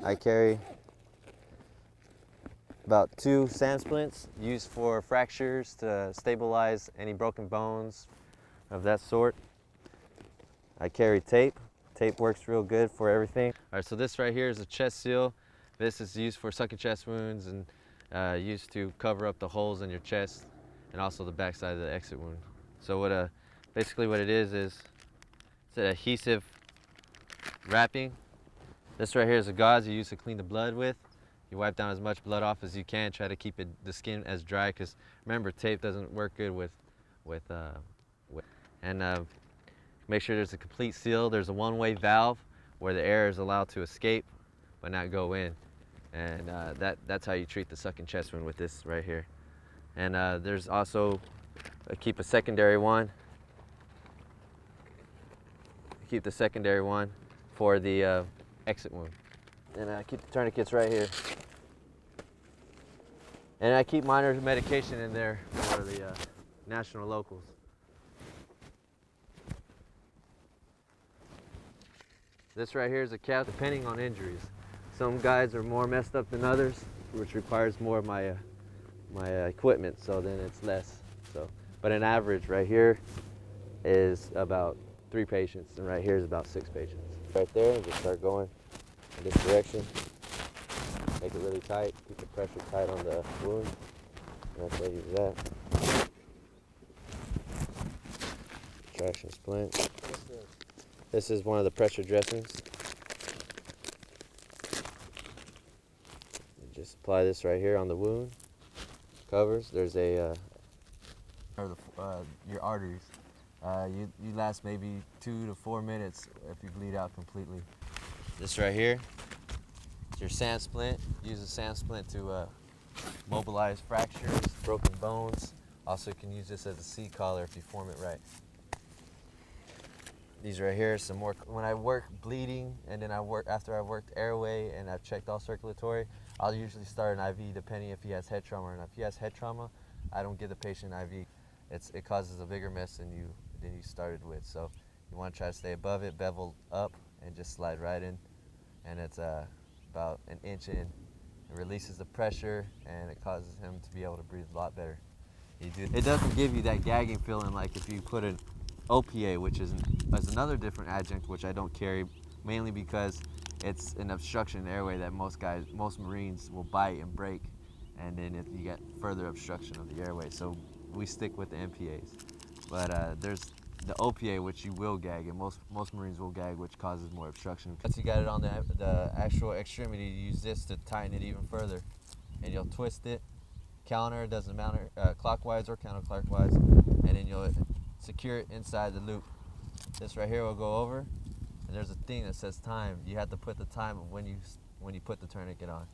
I carry about 2 sand splints used for fractures to stabilize any broken bones of that sort. I carry tape. Tape works real good for everything. All right, so this right here is a chest seal. This is used for sucking chest wounds and used to cover up the holes in your chest and also the backside of the exit wound. So basically what it is it's an adhesive wrapping. This right here is a gauze you use to clean the blood with. You wipe down as much blood off as you can. Try to keep the skin as dry, because remember, tape doesn't work good with make sure there's a complete seal. There's a one-way valve where the air is allowed to escape but not go in, and that's how you treat the sucking chest wound with this right here. And there's also keep a secondary one. Keep the secondary one for the exit wound. And I keep the tourniquets right here. And I keep minor medication in there for the national locals. This right here is a cap, depending on injuries. Some guys are more messed up than others, which requires more of my equipment, so then it's less. But an average right here is about 3 patients, and right here is about 6 patients. Right there, and just start going in this direction. Make it really tight, keep the pressure tight on the wound. And that's why I use that. Traction splint. This is one of the pressure dressings. You just apply this right here on the wound. Covers. There's your arteries. You last maybe 2 to 4 minutes if you bleed out completely. This right here is your sand splint. Use a sand splint to mobilize fractures, broken bones. Also, you can use this as a C collar if you form it right. These right here, some more. When I work bleeding, and then after I worked airway and I've checked all circulatory, I'll usually start an IV depending if he has head trauma or not. If he has head trauma, I don't give the patient an IV. It causes a bigger mess than you started with. So you want to try to stay above it, bevel up, and just slide right in. And it's about an inch in. It releases the pressure, and it causes him to be able to breathe a lot better. It doesn't give you that gagging feeling like if you put an OPA, which is another different adjunct, which I don't carry, mainly because it's an obstruction in the airway that most Marines will bite and break, and then if you get further obstruction of the airway. So we stick with the MPAs. But there's the OPA, which you will gag, and most Marines will gag, which causes more obstruction. Once you got it on the actual extremity, you use this to tighten it even further, and you'll twist it, counter, doesn't matter, clockwise or counterclockwise, and then you'll secure it inside the loop. This right here will go over, and there's a thing that says time. You have to put the time of when you put the tourniquet on.